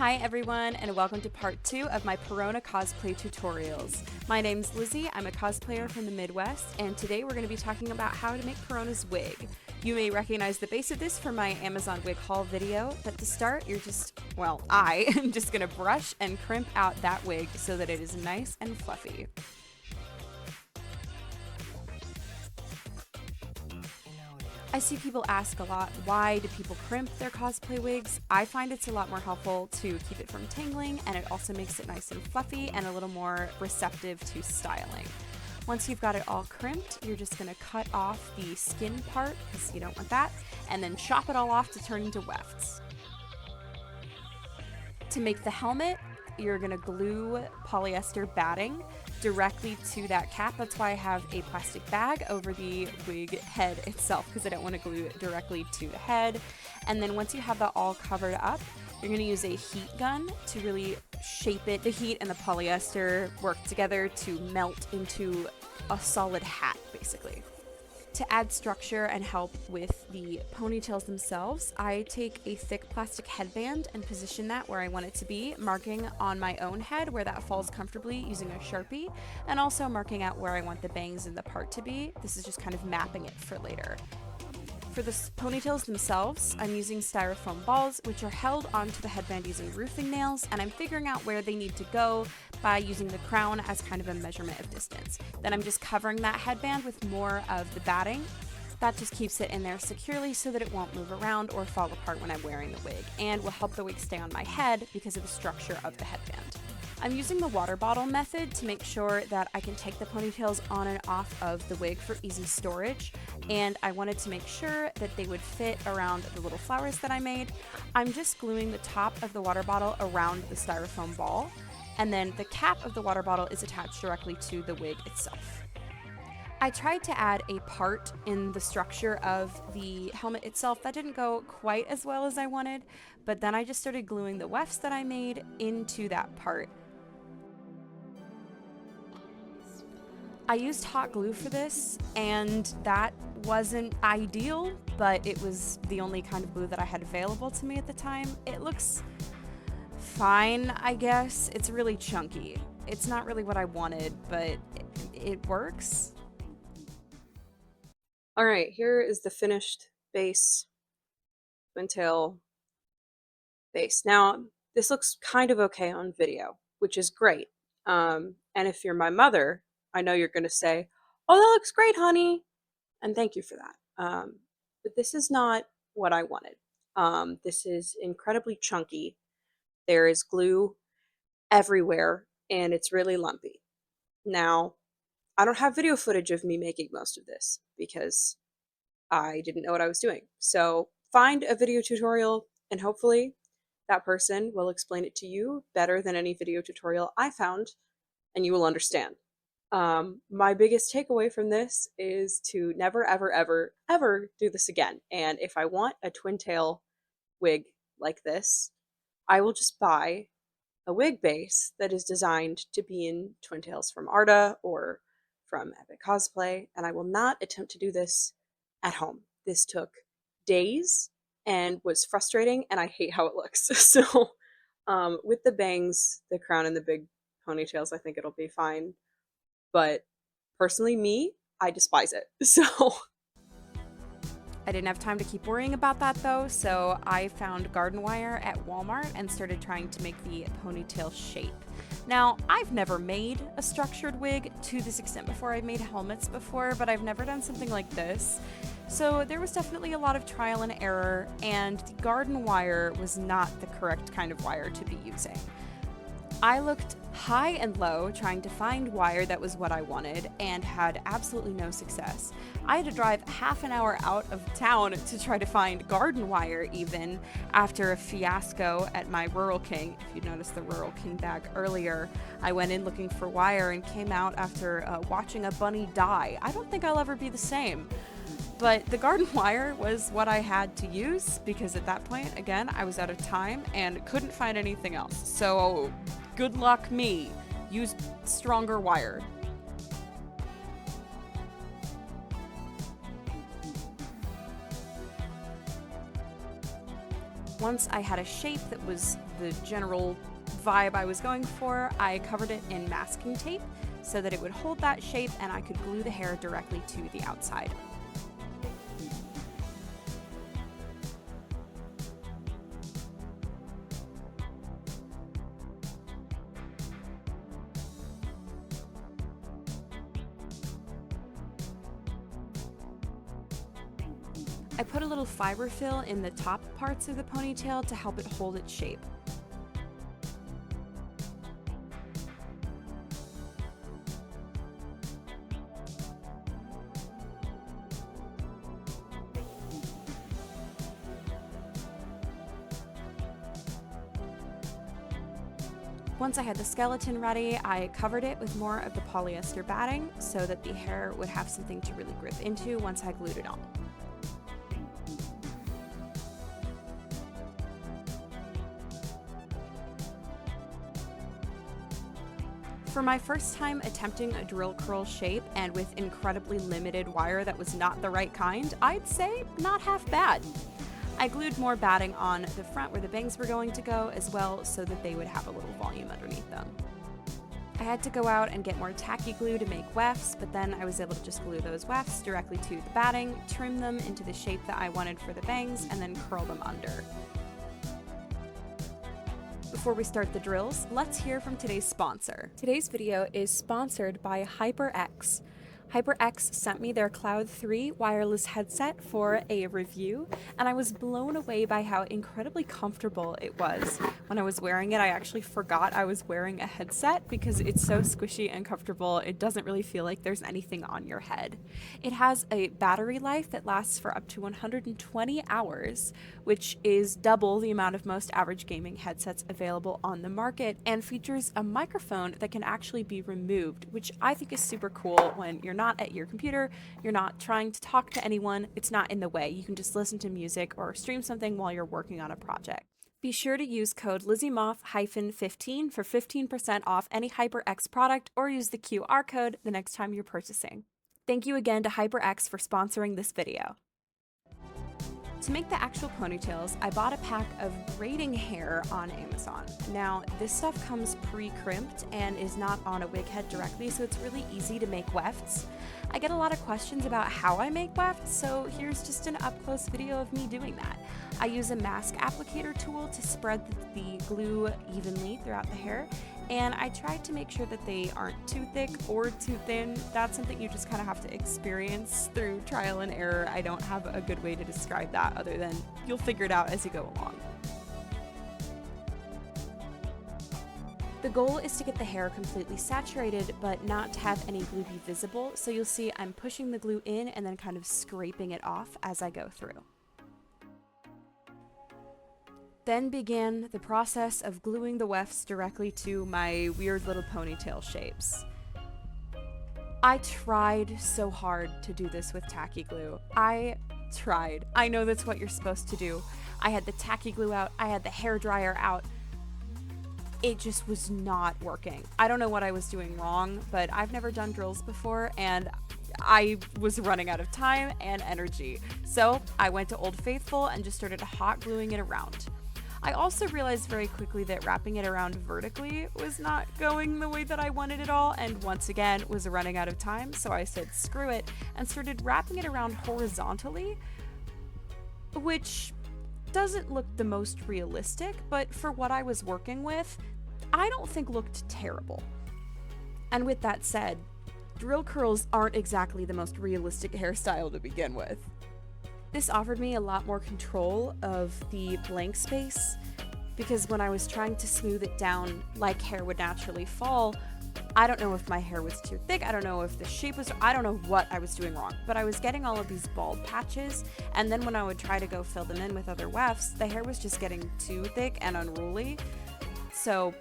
Hi everyone, and welcome to part 2 of my Perona cosplay tutorials. My name's Lizzie, I'm a cosplayer from the Midwest, and today we're going to be talking about how to make Perona's wig. You may recognize the base of this from my Amazon wig haul video, but to start, I am just going to brush and crimp out that wig so that it is nice and fluffy. I see people ask a lot, why do people crimp their cosplay wigs? I find it's a lot more helpful to keep it from tangling, and it also makes it nice and fluffy and a little more receptive to styling. Once you've got it all crimped, you're just going to cut off the skin part, because you don't want that, and then chop it all off to turn into wefts. To make the helmet, you're going to glue polyester batting directly to that cap. That's why I have a plastic bag over the wig head itself, because I don't want to glue it directly to the head. And then once you have that all covered up, you're going to use a heat gun to really shape it. The heat and the polyester work together to melt into a solid hat, basically. To add structure and help with the ponytails themselves, I take a thick plastic headband and position that where I want it to be, marking on my own head where that falls comfortably using a Sharpie, and also marking out where I want the bangs in the part to be. This is just kind of mapping it for later. For the ponytails themselves, I'm using styrofoam balls, which are held onto the headband using roofing nails, and I'm figuring out where they need to go by using the crown as kind of a measurement of distance. Then I'm just covering that headband with more of the batting. That just keeps it in there securely so that it won't move around or fall apart when I'm wearing the wig, and will help the wig stay on my head because of the structure of the headband. I'm using the water bottle method to make sure that I can take the ponytails on and off of the wig for easy storage, and I wanted to make sure that they would fit around the little flowers that I made. I'm just gluing the top of the water bottle around the styrofoam ball, and then the cap of the water bottle is attached directly to the wig itself. I tried to add a part in the structure of the helmet itself. That didn't go quite as well as I wanted, but then I just started gluing the wefts that I made into that part. I used hot glue for this, and that wasn't ideal, but it was the only kind of glue that I had available to me at the time. It looks fine, I guess. It's really chunky. It's not really what I wanted, but it works. Alright, here is the finished base Twintail base. Now, this looks kind of okay on video, which is great. And if you're my mother, I know you're going to say, "Oh, that looks great, honey," and thank you for that. But this is not what I wanted. This is incredibly chunky. There is glue everywhere, and it's really lumpy. Now, I don't have video footage of me making most of this because I didn't know what I was doing. So find a video tutorial, and hopefully that person will explain it to you better than any video tutorial I found, and you will understand. My biggest takeaway from this is to never, ever, ever, ever do this again. And if I want a twin-tail wig like this, I will just buy a wig base that is designed to be in Twintails from Arta or from Epic Cosplay, and I will not attempt to do this at home. This took days and was frustrating, and I hate how it looks. So with the bangs, the crown, and the big ponytails, I think it'll be fine. But personally, me, I despise it. So I didn't have time to keep worrying about that though, so I found garden wire at Walmart and started trying to make the ponytail shape. Now, I've never made a structured wig to this extent before. I've made helmets before, but I've never done something like this. So there was definitely a lot of trial and error, and the garden wire was not the correct kind of wire to be using. I looked high and low trying to find wire that was what I wanted and had absolutely no success. I had to drive half an hour out of town to try to find garden wire even after a fiasco at my Rural King. If you noticed the Rural King bag earlier, I went in looking for wire and came out after watching a bunny die. I don't think I'll ever be the same. But the garden wire was what I had to use because at that point, again, I was out of time and couldn't find anything else. So good luck me. Use stronger wire. Once I had a shape that was the general vibe I was going for, I covered it in masking tape so that it would hold that shape and I could glue the hair directly to the outside. I put a little fiber fill in the top parts of the ponytail to help it hold its shape. Once I had the skeleton ready, I covered it with more of the polyester batting so that the hair would have something to really grip into once I glued it on. For my first time attempting a drill curl shape and with incredibly limited wire that was not the right kind, I'd say not half bad. I glued more batting on the front where the bangs were going to go as well so that they would have a little volume underneath them. I had to go out and get more tacky glue to make wefts, but then I was able to just glue those wefts directly to the batting, trim them into the shape that I wanted for the bangs, and then curl them under. Before we start the drills, let's hear from today's sponsor. Today's video is sponsored by HyperX. HyperX sent me their Cloud 3 wireless headset for a review, and I was blown away by how incredibly comfortable it was. When I was wearing it, I actually forgot I was wearing a headset because it's so squishy and comfortable. It doesn't really feel like there's anything on your head. It has a battery life that lasts for up to 120 hours, which is double the amount of most average gaming headsets available on the market, and features a microphone that can actually be removed, which I think is super cool when you're not at your computer, you're not trying to talk to anyone, it's not in the way. You can just listen to music or stream something while you're working on a project. Be sure to use code LizzieMoth-15 for 15% off any HyperX product or use the QR code the next time you're purchasing. Thank you again to HyperX for sponsoring this video. To make the actual ponytails, I bought a pack of braiding hair on Amazon. Now, this stuff comes pre-crimped and is not on a wig head directly, so it's really easy to make wefts. I get a lot of questions about how I make wefts, so here's just an up-close video of me doing that. I use a mask applicator tool to spread the glue evenly throughout the hair, and I tried to make sure that they aren't too thick or too thin. That's something you just kind of have to experience through trial and error. I don't have a good way to describe that other than you'll figure it out as you go along. The goal is to get the hair completely saturated, but not to have any glue be visible, so you'll see I'm pushing the glue in and then kind of scraping it off as I go through. Then began the process of gluing the wefts directly to my weird little ponytail shapes. I tried so hard to do this with tacky glue. I tried. I know that's what you're supposed to do. I had the tacky glue out, I had the hair dryer out. It just was not working. I don't know what I was doing wrong, but I've never done drills before and I was running out of time and energy. So I went to Old Faithful and just started hot gluing it around. I also realized very quickly that wrapping it around vertically was not going the way that I wanted it all, and once again was running out of time, so I said screw it and started wrapping it around horizontally, which doesn't look the most realistic, but for what I was working with, I don't think looked terrible. And with that said, drill curls aren't exactly the most realistic hairstyle to begin with. This offered me a lot more control of the blank space, because when I was trying to smooth it down like hair would naturally fall, I don't know if my hair was too thick, I don't know if the shape was, I don't know what I was doing wrong, but I was getting all of these bald patches, and then when I would try to go fill them in with other wefts, the hair was just getting too thick and unruly, so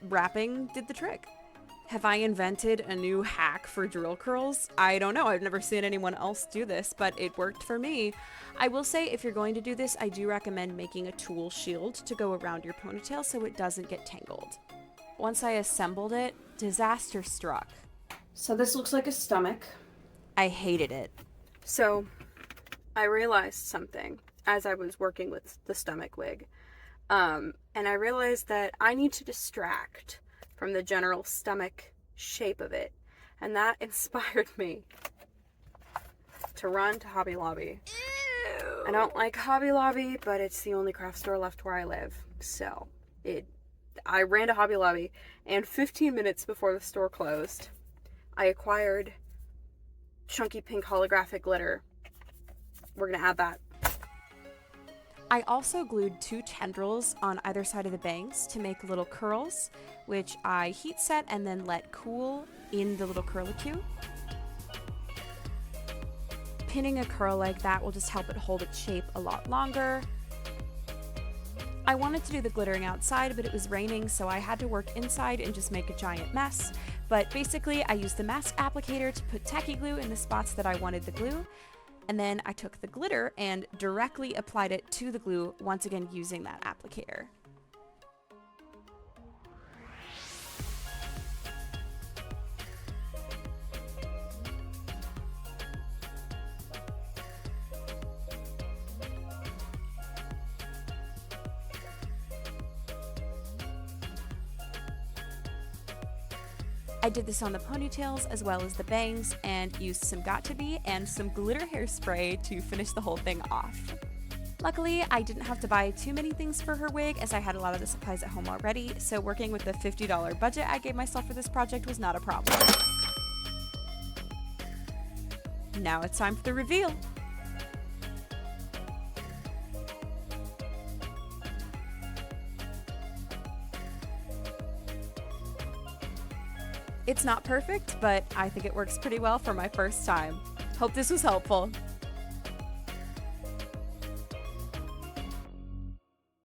wrapping did the trick. Have I invented a new hack for drill curls? I don't know. I've never seen anyone else do this, but it worked for me. I will say if you're going to do this, I do recommend making a tool shield to go around your ponytail so it doesn't get tangled. Once I assembled it, disaster struck. So this looks like a stomach. I hated it. So I realized something. as I was working with the stomach wig. And I realized that I need to distract from the general stomach shape of it. And that inspired me to run to Hobby Lobby. Ew. I don't like Hobby Lobby, but it's the only craft store left where I live. So I ran to Hobby Lobby, and 15 minutes before the store closed, I acquired chunky pink holographic glitter. We're gonna add that. I also glued 2 tendrils on either side of the bangs to make little curls, which I heat set and then let cool in the little curlicue. Pinning a curl like that will just help it hold its shape a lot longer. I wanted to do the glittering outside, but it was raining, so I had to work inside and just make a giant mess. But basically, I used the mask applicator to put tacky glue in the spots that I wanted the glue, and then I took the glitter and directly applied it to the glue, once again using that applicator. I did this on the ponytails as well as the bangs and used some Got2b and some glitter hairspray to finish the whole thing off. Luckily, I didn't have to buy too many things for her wig as I had a lot of the supplies at home already, so working with the $50 budget I gave myself for this project was not a problem. Now it's time for the reveal. It's not perfect, but I think it works pretty well for my first time. Hope this was helpful.